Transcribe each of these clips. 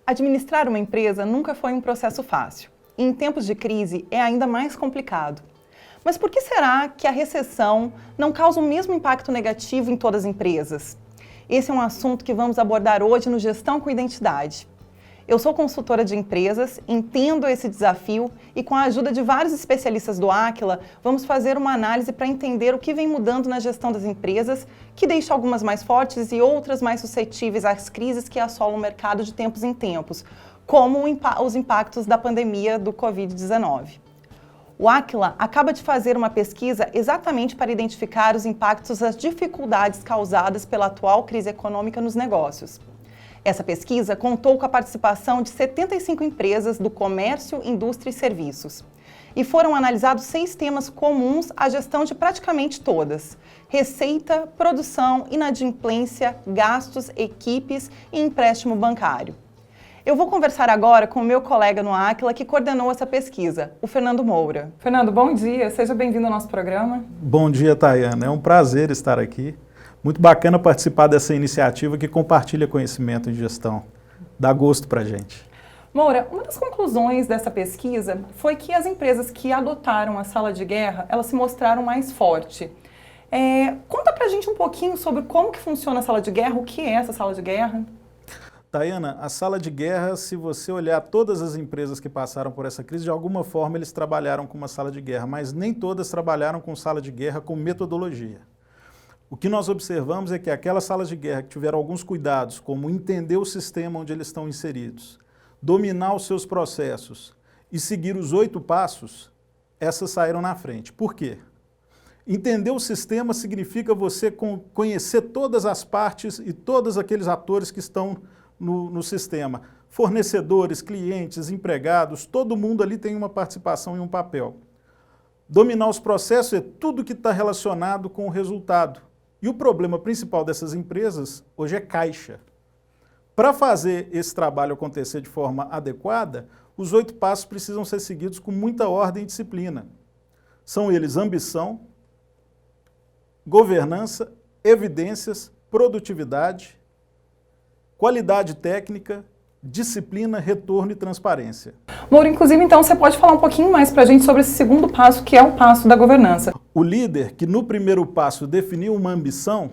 Administrar uma empresa nunca foi um processo fácil. E em tempos de crise é ainda mais complicado. Mas por que será que a recessão não causa o mesmo impacto negativo em todas as empresas? Esse é um assunto que vamos abordar hoje no Gestão com Identidade. Eu sou consultora de empresas, entendo esse desafio e com a ajuda de vários especialistas do Aquila, vamos fazer uma análise para entender o que vem mudando na gestão das empresas, que deixa algumas mais fortes e outras mais suscetíveis às crises que assolam o mercado de tempos em tempos, como os impactos da pandemia do Covid-19. O Aquila acaba de fazer uma pesquisa exatamente para identificar os impactos das dificuldades causadas pela atual crise econômica nos negócios. Essa pesquisa contou com a participação de 75 empresas do comércio, indústria e serviços. E foram analisados 6 temas comuns à gestão de praticamente todas: receita, produção, inadimplência, gastos, equipes e empréstimo bancário. Eu vou conversar agora com o meu colega no Aquila que coordenou essa pesquisa, o Fernando Moura. Fernando, bom dia, seja bem-vindo ao nosso programa. Bom dia, Tayana, é um prazer estar aqui. Muito bacana participar dessa iniciativa que compartilha conhecimento em gestão. Dá gosto pra gente. Moura, uma das conclusões dessa pesquisa foi que as empresas que adotaram a sala de guerra, elas se mostraram mais fortes. Conta pra gente um pouquinho sobre como que funciona a sala de guerra, o que é essa sala de guerra? Tayana, a sala de guerra, se você olhar todas as empresas que passaram por essa crise, de alguma forma eles trabalharam com uma sala de guerra, mas nem todas trabalharam com sala de guerra com metodologia. O que nós observamos é que aquelas salas de guerra que tiveram alguns cuidados, como entender o sistema onde eles estão inseridos, dominar os seus processos e seguir os 8 passos, essas saíram na frente. Por quê? Entender o sistema significa você conhecer todas as partes e todos aqueles atores que estão no sistema. Fornecedores, clientes, empregados, todo mundo ali tem uma participação e um papel. Dominar os processos é tudo que está relacionado com o resultado. E o problema principal dessas empresas hoje é caixa. Para fazer esse trabalho acontecer de forma adequada, os 8 passos precisam ser seguidos com muita ordem e disciplina. São eles ambição, governança, evidências, produtividade, qualidade técnica, disciplina, retorno e transparência. Moura, inclusive, então, você pode falar um pouquinho mais para a gente sobre esse segundo passo, que é o passo da governança. O líder, que no primeiro passo definiu uma ambição,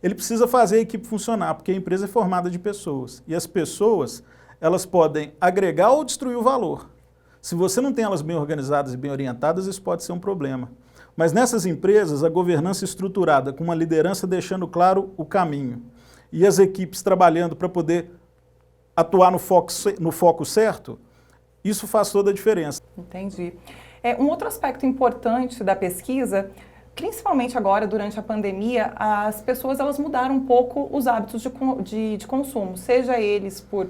ele precisa fazer a equipe funcionar, porque a empresa é formada de pessoas. E as pessoas, elas podem agregar ou destruir o valor. Se você não tem elas bem organizadas e bem orientadas, isso pode ser um problema. Mas nessas empresas, a governança estruturada, com uma liderança deixando claro o caminho, e as equipes trabalhando para poder atuar no foco certo, isso faz toda a diferença. Entendi. Um outro aspecto importante da pesquisa, principalmente agora durante a pandemia, as pessoas elas mudaram um pouco os hábitos de consumo, seja eles por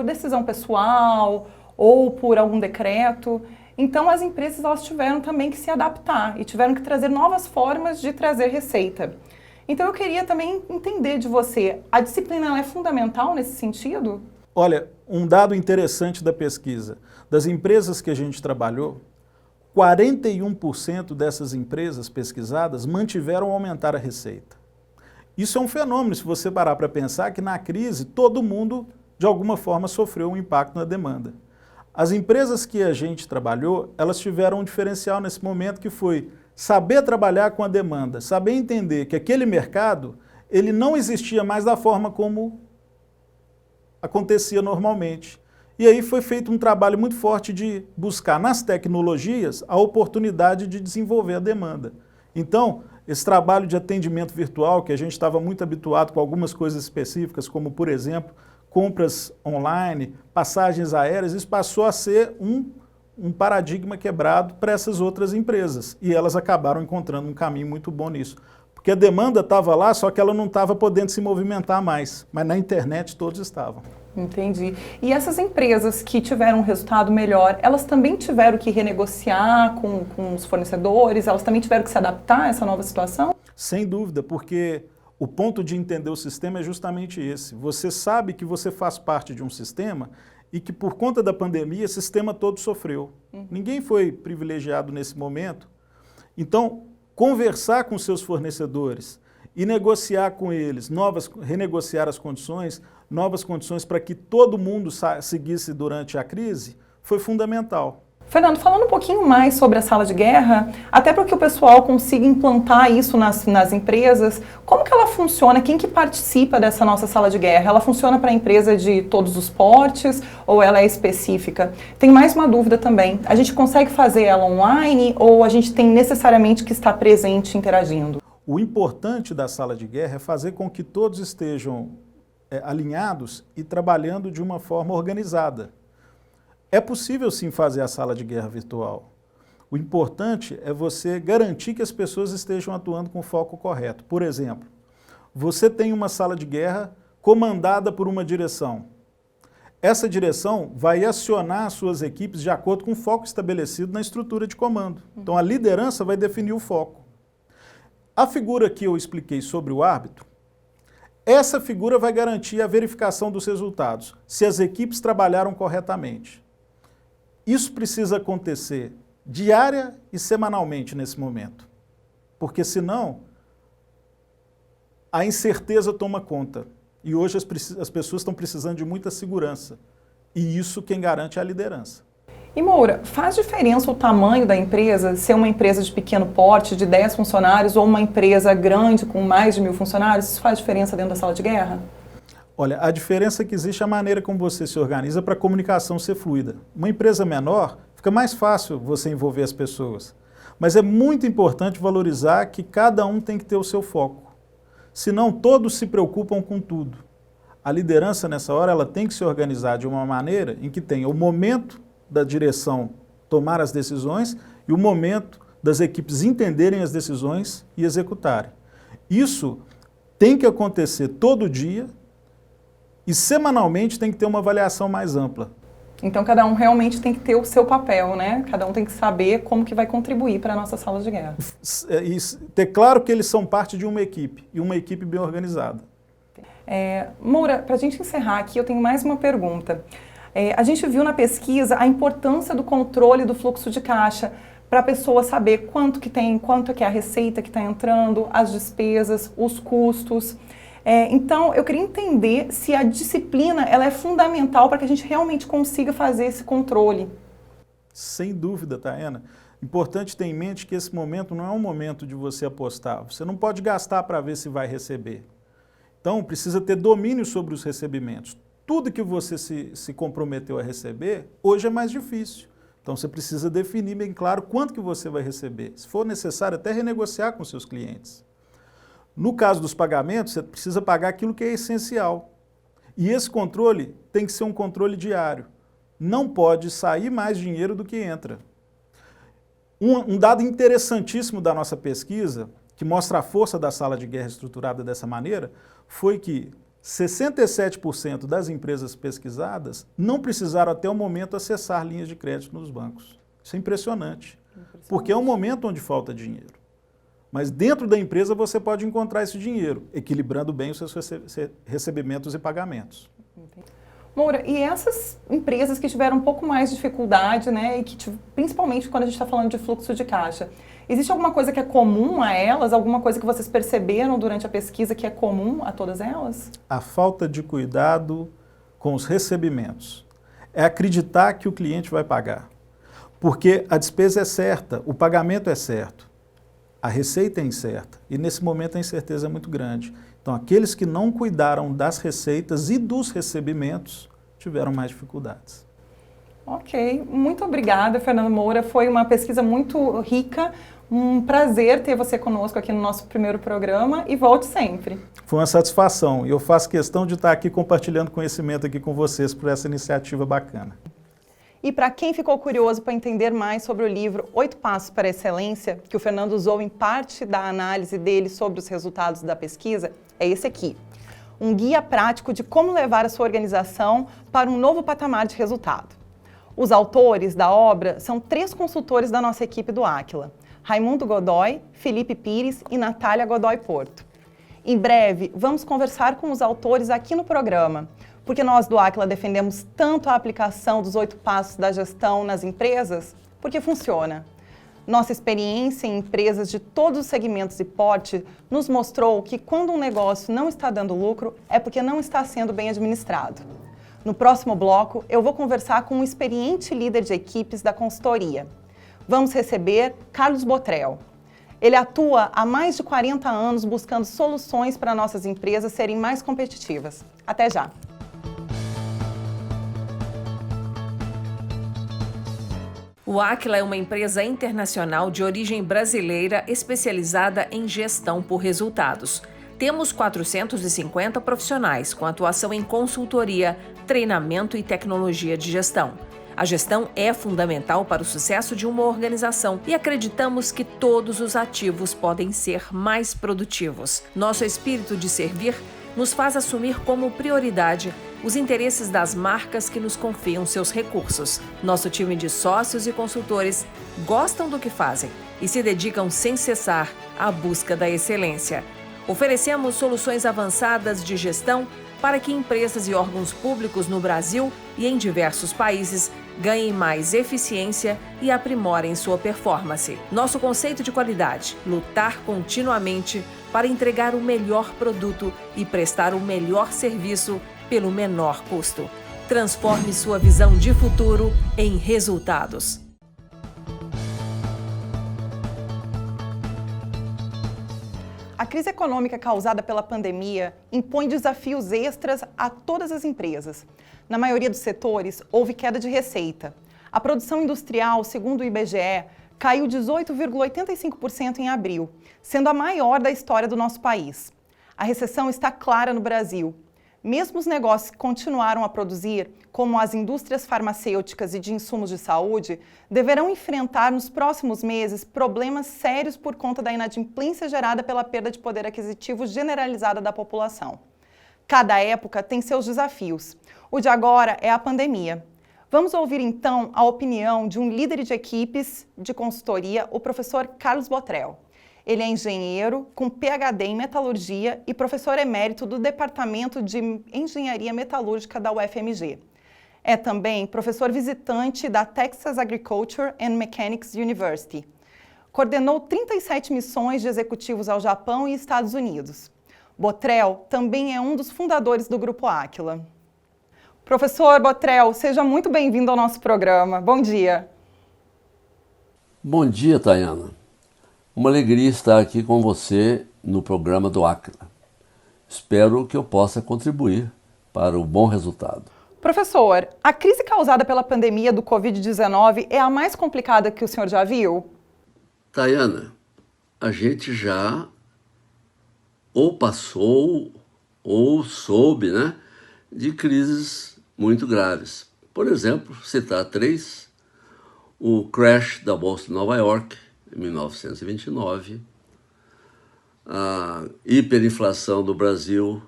decisão pessoal ou por algum decreto. Então as empresas elas tiveram também que se adaptar e tiveram que trazer novas formas de trazer receita. Então eu queria também entender de você, a disciplina ela é fundamental nesse sentido? Olha, um dado interessante da pesquisa, das empresas que a gente trabalhou, 41% dessas empresas pesquisadas mantiveram ou aumentaram a receita. Isso é um fenômeno, se você parar para pensar que na crise todo mundo, de alguma forma, sofreu um impacto na demanda. As empresas que a gente trabalhou, elas tiveram um diferencial nesse momento que foi saber trabalhar com a demanda, saber entender que aquele mercado, ele não existia mais da forma como acontecia normalmente. E aí foi feito um trabalho muito forte de buscar nas tecnologias a oportunidade de desenvolver a demanda. Então, esse trabalho de atendimento virtual, que a gente estava muito habituado com algumas coisas específicas, como, por exemplo, compras online, passagens aéreas, isso passou a ser um paradigma quebrado para essas outras empresas. E elas acabaram encontrando um caminho muito bom nisso. Porque a demanda estava lá, só que ela não estava podendo se movimentar mais. Mas na internet todos estavam. Entendi. E essas empresas que tiveram um resultado melhor, elas também tiveram que renegociar com os fornecedores? Elas também tiveram que se adaptar a essa nova situação? Sem dúvida, porque o ponto de entender o sistema é justamente esse. Você sabe que você faz parte de um sistema e que por conta da pandemia, o sistema todo sofreu. Ninguém foi privilegiado nesse momento. Então, conversar com seus fornecedores e negociar com eles, renegociar as condições, novas condições para que todo mundo seguisse durante a crise, foi fundamental. Fernando, falando um pouquinho mais sobre a sala de guerra, até para que o pessoal consiga implantar isso nas empresas, como que ela funciona? Quem que participa dessa nossa sala de guerra? Ela funciona para a empresa de todos os portes ou ela é específica? Tem mais uma dúvida também. A gente consegue fazer ela online ou a gente tem necessariamente que estar presente interagindo? O importante da sala de guerra é fazer com que todos estejam alinhados e trabalhando de uma forma organizada. É possível sim fazer a sala de guerra virtual. O importante é você garantir que as pessoas estejam atuando com o foco correto. Por exemplo, você tem uma sala de guerra comandada por uma direção. Essa direção vai acionar suas equipes de acordo com o foco estabelecido na estrutura de comando. Então a liderança vai definir o foco. A figura que eu expliquei sobre o árbitro, essa figura vai garantir a verificação dos resultados, se as equipes trabalharam corretamente. Isso precisa acontecer diária e semanalmente nesse momento, porque senão a incerteza toma conta. E hoje as pessoas estão precisando de muita segurança, e isso quem garante é a liderança. E Moura, faz diferença o tamanho da empresa, ser uma empresa de pequeno porte, de 10 funcionários, ou uma empresa grande com mais de 1.000 funcionários? Isso faz diferença dentro da sala de guerra? Olha, a diferença que existe é a maneira como você se organiza para a comunicação ser fluida. Uma empresa menor, fica mais fácil você envolver as pessoas. Mas é muito importante valorizar que cada um tem que ter o seu foco. Senão todos se preocupam com tudo. A liderança nessa hora ela tem que se organizar de uma maneira em que tenha o momento da direção tomar as decisões e o momento das equipes entenderem as decisões e executarem. Isso tem que acontecer todo dia e semanalmente tem que ter uma avaliação mais ampla. Então cada um realmente tem que ter o seu papel, né? Cada um tem que saber como que vai contribuir para a nossa sala de guerra. E ter claro que eles são parte de uma equipe, e uma equipe bem organizada. Moura, para a gente encerrar aqui, eu tenho mais uma pergunta. A gente viu na pesquisa a importância do controle do fluxo de caixa para a pessoa saber quanto que tem, quanto que é a receita que está entrando, as despesas, os custos. Então, eu queria entender se a disciplina ela é fundamental para que a gente realmente consiga fazer esse controle. Sem dúvida, Taena. Importante ter em mente que esse momento não é um momento de você apostar. Você não pode gastar para ver se vai receber. Então, precisa ter domínio sobre os recebimentos. Tudo que você se comprometeu a receber, hoje é mais difícil. Então, você precisa definir bem claro quanto que você vai receber. Se for necessário, até renegociar com seus clientes. No caso dos pagamentos, você precisa pagar aquilo que é essencial. E esse controle tem que ser um controle diário. Não pode sair mais dinheiro do que entra. Um dado interessantíssimo da nossa pesquisa, que mostra a força da sala de guerra estruturada dessa maneira, foi que 67% das empresas pesquisadas não precisaram até o momento acessar linhas de crédito nos bancos. Isso é impressionante, porque é um momento onde falta dinheiro. Mas dentro da empresa você pode encontrar esse dinheiro, equilibrando bem os seus recebimentos e pagamentos. Moura, e essas empresas que tiveram um pouco mais de dificuldade, né, e que principalmente quando a gente está falando de fluxo de caixa, existe alguma coisa que é comum a elas? Alguma coisa que vocês perceberam durante a pesquisa que é comum a todas elas? A falta de cuidado com os recebimentos. É acreditar que o cliente vai pagar. Porque a despesa é certa, o pagamento é certo. A receita é incerta e nesse momento a incerteza é muito grande. Então aqueles que não cuidaram das receitas e dos recebimentos tiveram mais dificuldades. Ok, muito obrigada, Fernando Moura. Foi uma pesquisa muito rica. Um prazer ter você conosco aqui no nosso primeiro programa e volte sempre. Foi uma satisfação e eu faço questão de estar aqui compartilhando conhecimento aqui com vocês por essa iniciativa bacana. E para quem ficou curioso para entender mais sobre o livro 8 Passos para a Excelência, que o Fernando usou em parte da análise dele sobre os resultados da pesquisa, é esse aqui. Um guia prático de como levar a sua organização para um novo patamar de resultado. Os autores da obra são 3 consultores da nossa equipe do Áquila: Raimundo Godoy, Felipe Pires e Natália Godoy Porto. Em breve, vamos conversar com os autores aqui no programa, porque nós do Áquila defendemos tanto a aplicação dos 8 passos da gestão nas empresas, porque funciona. Nossa experiência em empresas de todos os segmentos e porte nos mostrou que quando um negócio não está dando lucro, é porque não está sendo bem administrado. No próximo bloco, eu vou conversar com um experiente líder de equipes da consultoria. Vamos receber Carlos Botrel. Ele atua há mais de 40 anos buscando soluções para nossas empresas serem mais competitivas. Até já! O Aquila é uma empresa internacional de origem brasileira especializada em gestão por resultados. Temos 450 profissionais com atuação em consultoria, treinamento e tecnologia de gestão. A gestão é fundamental para o sucesso de uma organização e acreditamos que todos os ativos podem ser mais produtivos. Nosso espírito de servir nos faz assumir como prioridade os interesses das marcas que nos confiam seus recursos. Nosso time de sócios e consultores gostam do que fazem e se dedicam sem cessar à busca da excelência. Oferecemos soluções avançadas de gestão para que empresas e órgãos públicos no Brasil e em diversos países ganhem mais eficiência e aprimorem sua performance. Nosso conceito de qualidade: lutar continuamente para entregar o melhor produto e prestar o melhor serviço pelo menor custo. Transforme sua visão de futuro em resultados. A crise econômica causada pela pandemia impõe desafios extras a todas as empresas. Na maioria dos setores, houve queda de receita. A produção industrial, segundo o IBGE, caiu 18,85% em abril, sendo a maior da história do nosso país. A recessão está clara no Brasil. Mesmo os negócios que continuaram a produzir, como as indústrias farmacêuticas e de insumos de saúde, deverão enfrentar nos próximos meses problemas sérios por conta da inadimplência gerada pela perda de poder aquisitivo generalizada da população. Cada época tem seus desafios. O de agora é a pandemia. Vamos ouvir então a opinião de um líder de equipes de consultoria, o professor Carlos Botrel. Ele é engenheiro com PhD em metalurgia e professor emérito do Departamento de Engenharia Metalúrgica da UFMG. É também professor visitante da Texas Agriculture and Mechanics University. Coordenou 37 missões de executivos ao Japão e Estados Unidos. Botrel também é um dos fundadores do Grupo Aquila. Professor Botrel, seja muito bem-vindo ao nosso programa. Bom dia. Bom dia, Tayana. Uma alegria estar aqui com você no programa do Aquila. Espero que eu possa contribuir para o bom resultado. Professor, a crise causada pela pandemia do Covid-19 é a mais complicada que o senhor já viu? Tayana, a gente já ou passou ou soube, de crises muito graves. Por exemplo, citar 3, o crash da Bolsa de Nova York, em 1929, a hiperinflação do Brasil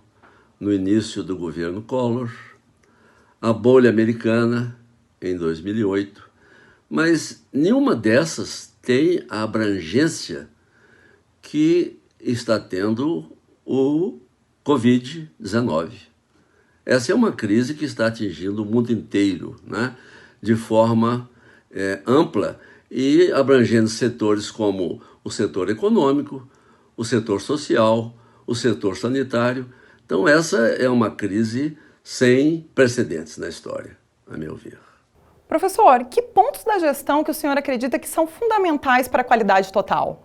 no início do governo Collor, a bolha americana em 2008, mas nenhuma dessas tem a abrangência que está tendo o Covid-19. Essa é uma crise que está atingindo o mundo inteiro, de forma ampla e abrangendo setores como o setor econômico, o setor social, o setor sanitário. Então essa é uma crise sem precedentes na história, a meu ver. Professor, que pontos da gestão que o senhor acredita que são fundamentais para a qualidade total?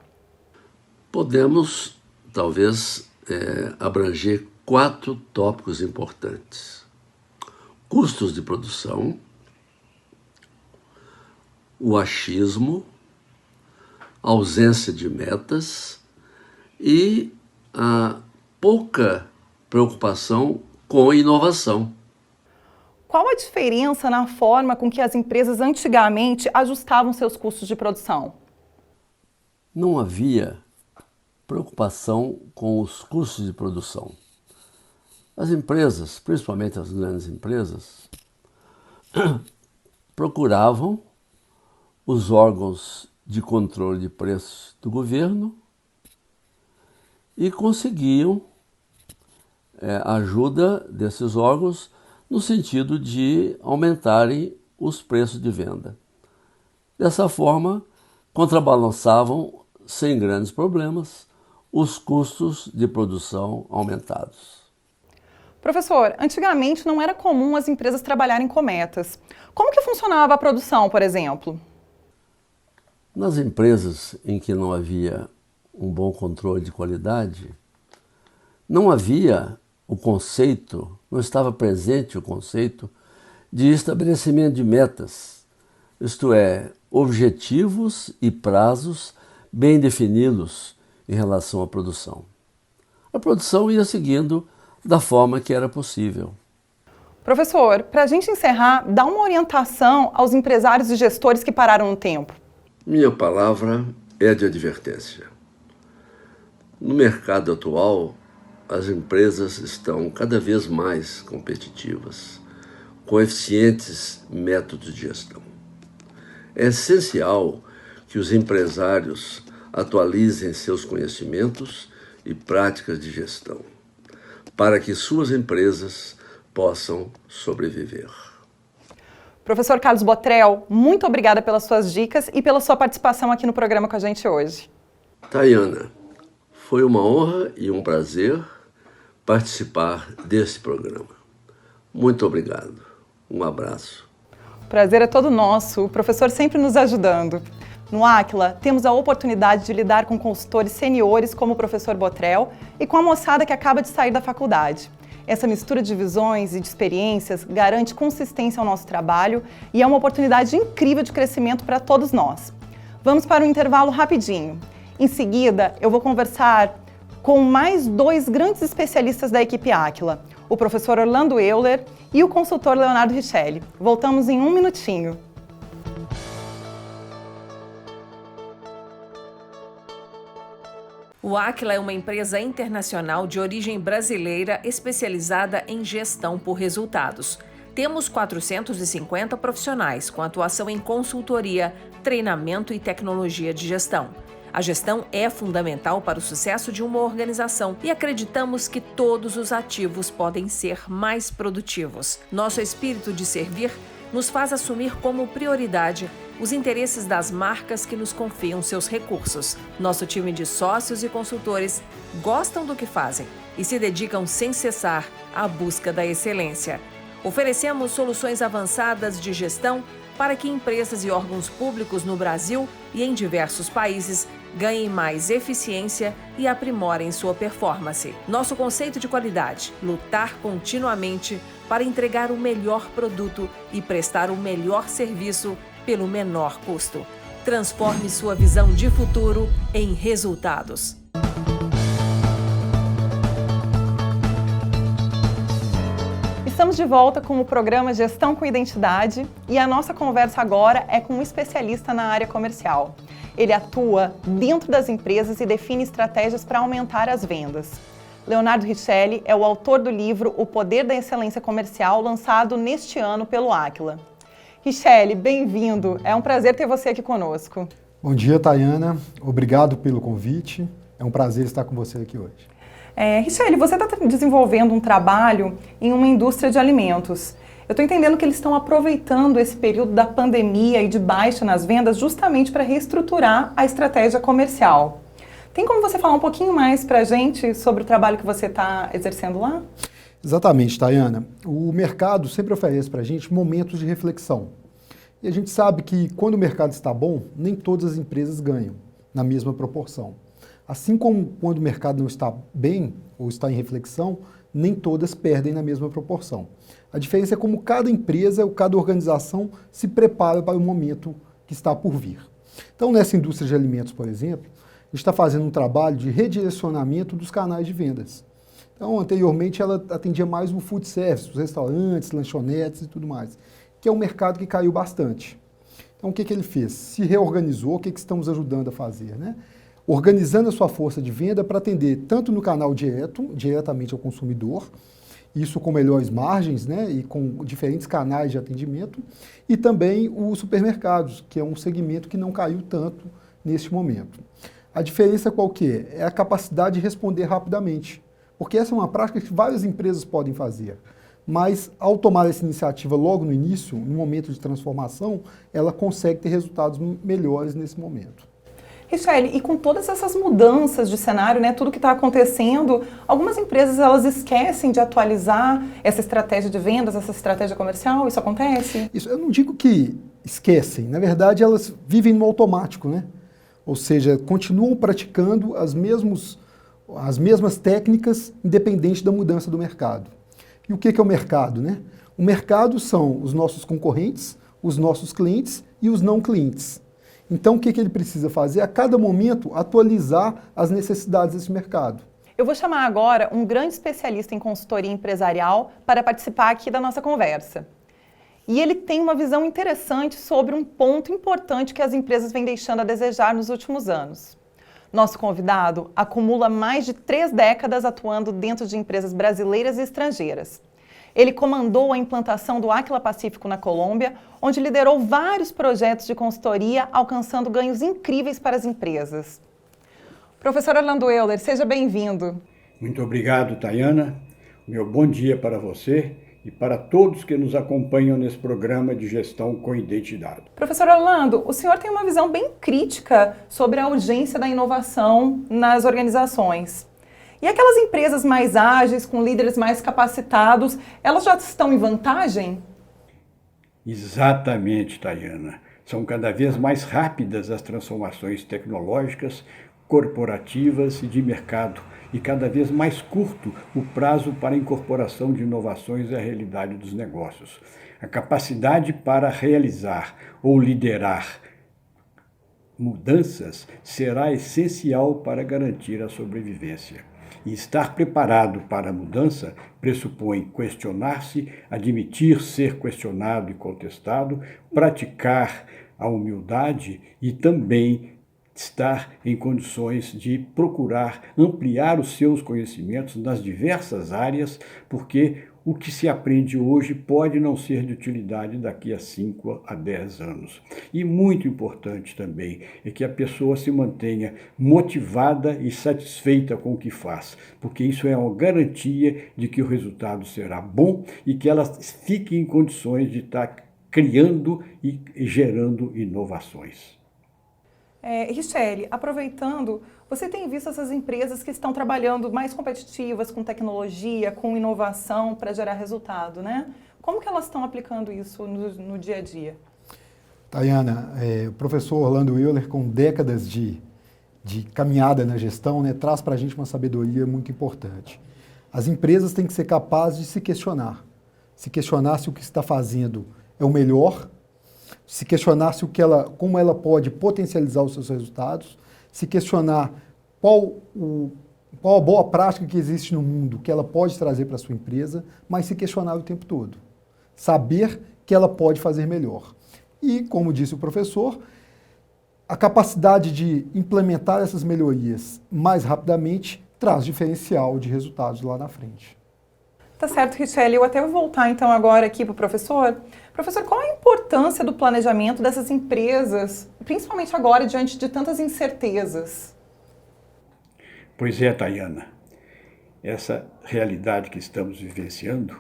Podemos, talvez, abranger 4 tópicos importantes: custos de produção, o achismo, ausência de metas e a pouca preocupação com inovação. Qual a diferença na forma com que as empresas antigamente ajustavam seus custos de produção? Não havia preocupação com os custos de produção. As empresas, principalmente as grandes empresas, procuravam os órgãos de controle de preços do governo e conseguiam a ajuda desses órgãos no sentido de aumentarem os preços de venda. Dessa forma, contrabalançavam, sem grandes problemas, os custos de produção aumentados. Professor, antigamente não era comum as empresas trabalharem com metas. Como que funcionava a produção, por exemplo? Nas empresas em que não havia um bom controle de qualidade, não havia o conceito, não estava presente o conceito de estabelecimento de metas, isto é, objetivos e prazos bem definidos em relação à produção. A produção ia seguindo da forma que era possível. Professor, para a gente encerrar, dá uma orientação aos empresários e gestores que pararam no tempo. Minha palavra é de advertência. No mercado atual, as empresas estão cada vez mais competitivas, com eficientes métodos de gestão. É essencial que os empresários atualizem seus conhecimentos e práticas de gestão, para que suas empresas possam sobreviver. Professor Carlos Botrel, muito obrigada pelas suas dicas e pela sua participação aqui no programa com a gente hoje. Tayana, foi uma honra e um prazer participar desse programa. Muito obrigado. Um abraço. O prazer é todo nosso, o professor sempre nos ajudando. No Aquila, temos a oportunidade de lidar com consultores seniores como o professor Botrel e com a moçada que acaba de sair da faculdade. Essa mistura de visões e de experiências garante consistência ao nosso trabalho e é uma oportunidade incrível de crescimento para todos nós. Vamos para um intervalo rapidinho. Em seguida, eu vou conversar com mais 2 grandes especialistas da equipe Aquila, o professor Orlando Euler e o consultor Leonardo Richelli. Voltamos em 1 minutinho. O Aquila é uma empresa internacional de origem brasileira especializada em gestão por resultados. Temos 450 profissionais com atuação em consultoria, treinamento e tecnologia de gestão. A gestão é fundamental para o sucesso de uma organização e acreditamos que todos os ativos podem ser mais produtivos. Nosso espírito de servir nos faz assumir como prioridade os interesses das marcas que nos confiam seus recursos. Nosso time de sócios e consultores gostam do que fazem e se dedicam sem cessar à busca da excelência. Oferecemos soluções avançadas de gestão para que empresas e órgãos públicos no Brasil e em diversos países ganhem mais eficiência e aprimorem sua performance. Nosso conceito de qualidade: lutar continuamente para entregar o melhor produto e prestar o melhor serviço pelo menor custo. Transforme sua visão de futuro em resultados. Estamos de volta com o programa Gestão com Identidade e a nossa conversa agora é com um especialista na área comercial. Ele atua dentro das empresas e define estratégias para aumentar as vendas. Leonardo Richelli é o autor do livro O Poder da Excelência Comercial, lançado neste ano pelo Aquila. Richelli, bem-vindo. É um prazer ter você aqui conosco. Bom dia, Tayana. Obrigado pelo convite. É um prazer estar com você aqui hoje. Richelli, você está desenvolvendo um trabalho em uma indústria de alimentos. Eu estou entendendo que eles estão aproveitando esse período da pandemia e de baixa nas vendas justamente para reestruturar a estratégia comercial. Tem como você falar um pouquinho mais para a gente sobre o trabalho que você está exercendo lá? Exatamente, Tayana. O mercado sempre oferece para a gente momentos de reflexão. E a gente sabe que quando o mercado está bom, nem todas as empresas ganham na mesma proporção. Assim como quando o mercado não está bem ou está em reflexão, nem todas perdem na mesma proporção. A diferença é como cada empresa ou cada organização se prepara para o momento que está por vir. Então, nessa indústria de alimentos, por exemplo, a gente está fazendo um trabalho de redirecionamento dos canais de vendas. Então, anteriormente, ela atendia mais o food service, os restaurantes, lanchonetes e tudo mais, que é um mercado que caiu bastante. Então, o que ele fez? Se reorganizou, o que estamos ajudando a fazer, né? Organizando a sua força de venda para atender tanto no canal diretamente ao consumidor, isso com melhores margens, né, e com diferentes canais de atendimento, e também os supermercados, que é um segmento que não caiu tanto neste momento. A diferença qual que é? É a capacidade de responder rapidamente, porque essa é uma prática que várias empresas podem fazer. mas ao tomar essa iniciativa logo no início, no momento de transformação, ela consegue ter resultados melhores nesse momento. Richelle, e com todas essas mudanças de cenário, né, tudo que está acontecendo, algumas empresas elas esquecem de atualizar essa estratégia de vendas, essa estratégia comercial? Isso acontece? Isso, eu não digo que esquecem, na verdade elas vivem no automático, né? Ou seja, continuam praticando as mesmas técnicas independente da mudança do mercado. E o que é o mercado, né? O mercado são os nossos concorrentes, os nossos clientes e os não clientes. Então, o que ele precisa fazer? A cada momento, atualizar as necessidades desse mercado. Eu vou chamar agora um grande especialista em consultoria empresarial para participar aqui da nossa conversa. E ele tem uma visão interessante sobre um ponto importante que as empresas vêm deixando a desejar nos últimos anos. Nosso convidado acumula mais de 3 décadas atuando dentro de empresas brasileiras e estrangeiras. Ele comandou a implantação do Aquila Pacífico na Colômbia, onde liderou vários projetos de consultoria, alcançando ganhos incríveis para as empresas. Professor Orlando Euler, seja bem-vindo. Muito obrigado, Tayana. Meu bom dia para você e para todos que nos acompanham nesse programa de gestão com identidade. Professor Orlando, o senhor tem uma visão bem crítica sobre a urgência da inovação nas organizações. E aquelas empresas mais ágeis, com líderes mais capacitados, elas já estão em vantagem? Exatamente, Tayana. São cada vez mais rápidas as transformações tecnológicas, corporativas e de mercado, e cada vez mais curto o prazo para a incorporação de inovações à realidade dos negócios. A capacidade para realizar ou liderar mudanças será essencial para garantir a sobrevivência. E estar preparado para a mudança pressupõe questionar-se, admitir ser questionado e contestado, praticar a humildade e também estar em condições de procurar ampliar os seus conhecimentos nas diversas áreas, porque o que se aprende hoje pode não ser de utilidade daqui a 5 a 10 anos. E muito importante também é que a pessoa se mantenha motivada e satisfeita com o que faz, porque isso é uma garantia de que o resultado será bom e que ela fique em condições de estar criando e gerando inovações. Richelle, aproveitando, você tem visto essas empresas que estão trabalhando mais competitivas com tecnologia, com inovação para gerar resultado, né? Como que elas estão aplicando isso no dia a dia? Tayana, o professor Orlando Euler, com décadas de caminhada na gestão, né, traz para a gente uma sabedoria muito importante. As empresas têm que ser capazes de se questionar se o que está fazendo é o melhor, se questionar como ela pode potencializar os seus resultados, se questionar qual a boa prática que existe no mundo que ela pode trazer para a sua empresa, mas se questionar o tempo todo. Saber que ela pode fazer melhor. E, como disse o professor, a capacidade de implementar essas melhorias mais rapidamente traz diferencial de resultados lá na frente. Tá certo, Richelle. Eu até vou voltar então agora aqui para o professor. Professor, qual a importância do planejamento dessas empresas, principalmente agora, diante de tantas incertezas? Pois é, Tayana. Essa realidade que estamos vivenciando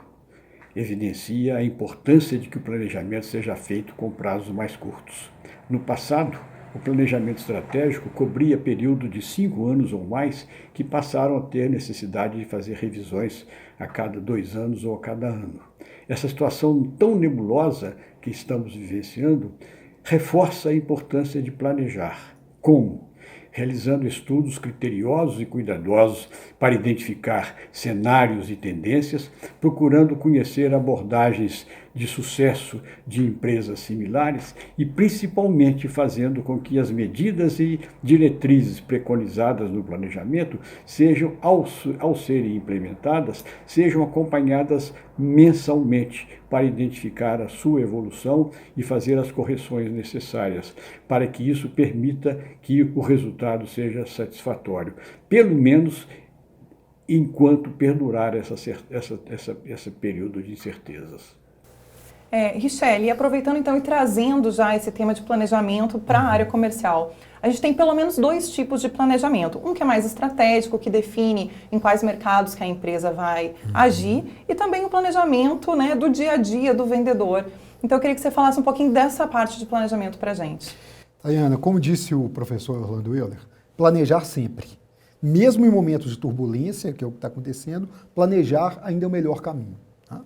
evidencia a importância de que o planejamento seja feito com prazos mais curtos. No passado, o planejamento estratégico cobria período de 5 anos ou mais que passaram a ter necessidade de fazer revisões a cada 2 anos ou a cada ano. Essa situação tão nebulosa que estamos vivenciando reforça a importância de planejar. Como? Realizando estudos criteriosos e cuidadosos para identificar cenários e tendências, procurando conhecer abordagens de sucesso de empresas similares e principalmente fazendo com que as medidas e diretrizes preconizadas no planejamento sejam, ao serem implementadas, sejam acompanhadas mensalmente para identificar a sua evolução e fazer as correções necessárias, para que isso permita que o resultado seja satisfatório, pelo menos enquanto perdurar esse período de incertezas. Richelle, aproveitando então e trazendo já esse tema de planejamento para a área comercial, a gente tem pelo menos 2 tipos de planejamento. Um que é mais estratégico, que define em quais mercados que a empresa vai agir, e também o planejamento, né, do dia a dia do vendedor. Então eu queria que você falasse um pouquinho dessa parte de planejamento para a gente. Tayana, como disse o professor Orlando Euler, planejar sempre. Mesmo em momentos de turbulência, que é o que está acontecendo, planejar ainda é o melhor caminho. Tá?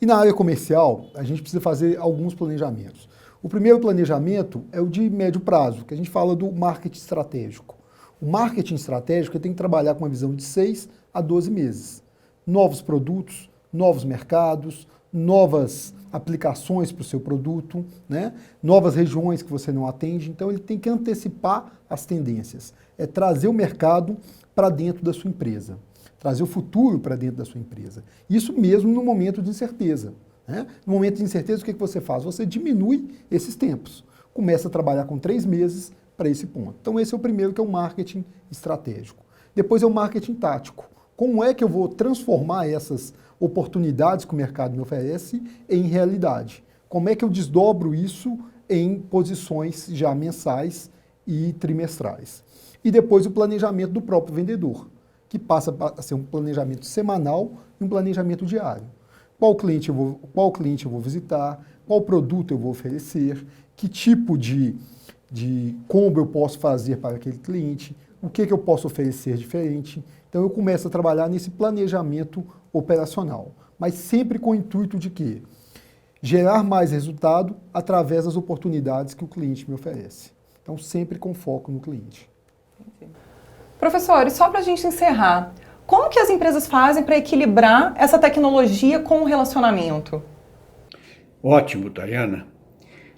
E na área comercial, a gente precisa fazer alguns planejamentos. O primeiro planejamento é o de médio prazo, que a gente fala do marketing estratégico. O marketing estratégico tem que trabalhar com uma visão de 6 a 12 meses. Novos produtos, novos mercados, novas aplicações para o seu produto, né? Novas regiões que você não atende. Então, ele tem que antecipar as tendências. É trazer o mercado para dentro da sua empresa. Trazer o futuro para dentro da sua empresa. Isso mesmo no momento de incerteza. Né? No momento de incerteza, o que você faz? Você diminui esses tempos. Começa a trabalhar com 3 meses para esse ponto. Então, esse é o primeiro, que é o marketing estratégico. Depois é o marketing tático. Como é que eu vou transformar essas oportunidades que o mercado me oferece em realidade? Como é que eu desdobro isso em posições já mensais e trimestrais? E depois o planejamento do próprio vendedor, que passa a ser um planejamento semanal e um planejamento diário. Qual cliente eu vou visitar, qual produto eu vou oferecer, que tipo de combo eu posso fazer para aquele cliente, o que eu posso oferecer diferente. Então eu começo a trabalhar nesse planejamento operacional, mas sempre com o intuito de quê? Gerar mais resultado através das oportunidades que o cliente me oferece. Então sempre com foco no cliente. Professor, e só para a gente encerrar, como que as empresas fazem para equilibrar essa tecnologia com o relacionamento? Ótimo, Tayana.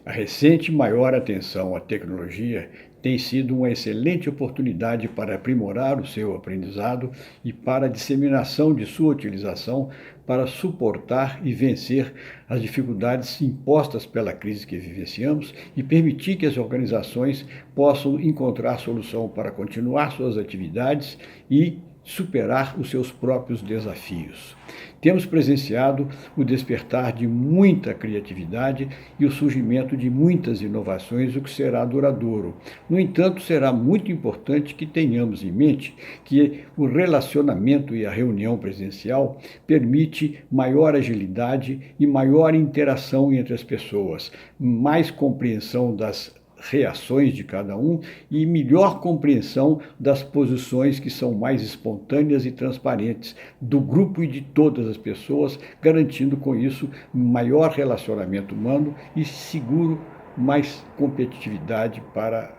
A recente maior atenção à tecnologia tem sido uma excelente oportunidade para aprimorar o seu aprendizado e para a disseminação de sua utilização para suportar e vencer as dificuldades impostas pela crise que vivenciamos e permitir que as organizações possam encontrar solução para continuar suas atividades e superar os seus próprios desafios. Temos presenciado o despertar de muita criatividade e o surgimento de muitas inovações, o que será duradouro. No entanto, será muito importante que tenhamos em mente que o relacionamento e a reunião presencial permite maior agilidade e maior interação entre as pessoas, mais compreensão das reações de cada um e melhor compreensão das posições que são mais espontâneas e transparentes do grupo e de todas as pessoas, garantindo com isso maior relacionamento humano e seguro, mais competitividade para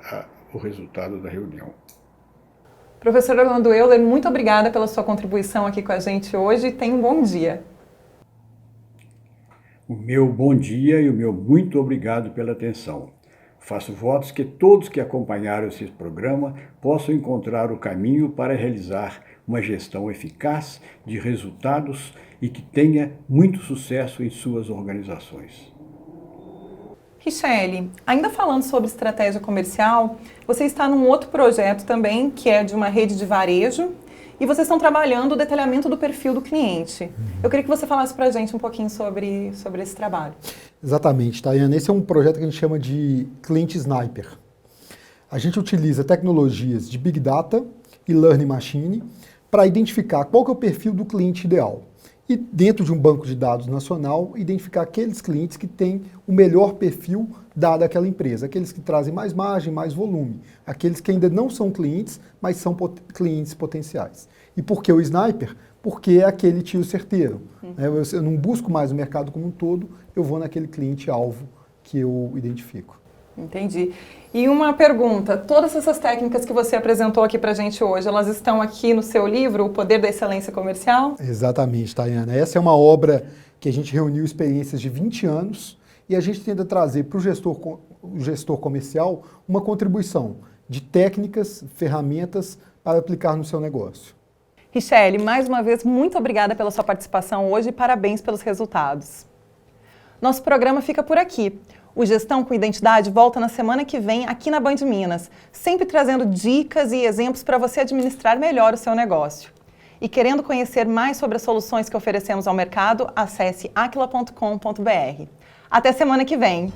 o resultado da reunião. Professor Orlando Euler, muito obrigada pela sua contribuição aqui com a gente hoje e tenha um bom dia. O meu bom dia e o meu muito obrigado pela atenção. Faço votos que todos que acompanharam esse programa possam encontrar o caminho para realizar uma gestão eficaz de resultados e que tenha muito sucesso em suas organizações. Richelle, ainda falando sobre estratégia comercial, você está num outro projeto também, que é de uma rede de varejo, e vocês estão trabalhando o detalhamento do perfil do cliente. Eu queria que você falasse para a gente um pouquinho sobre esse trabalho. Exatamente, Tayana. Esse é um projeto que a gente chama de Cliente Sniper. A gente utiliza tecnologias de Big Data e Learning Machine para identificar qual que é o perfil do cliente ideal. E dentro de um banco de dados nacional, identificar aqueles clientes que têm o melhor perfil dado àquela empresa, aqueles que trazem mais margem, mais volume, aqueles que ainda não são clientes, mas são clientes potenciais. E por que o Sniper? Porque é aquele tiro certeiro. Eu não busco mais o mercado como um todo, eu vou naquele cliente-alvo que eu identifico. Entendi. E uma pergunta, todas essas técnicas que você apresentou aqui pra gente hoje, elas estão aqui no seu livro, O Poder da Excelência Comercial? Exatamente, Tayana. Essa é uma obra que a gente reuniu experiências de 20 anos e a gente tenta trazer para o gestor comercial uma contribuição de técnicas, ferramentas para aplicar no seu negócio. Richelle, mais uma vez, muito obrigada pela sua participação hoje e parabéns pelos resultados. Nosso programa fica por aqui. O Gestão com Identidade volta na semana que vem aqui na Band Minas, sempre trazendo dicas e exemplos para você administrar melhor o seu negócio. E querendo conhecer mais sobre as soluções que oferecemos ao mercado, acesse aquila.com.br. Até semana que vem!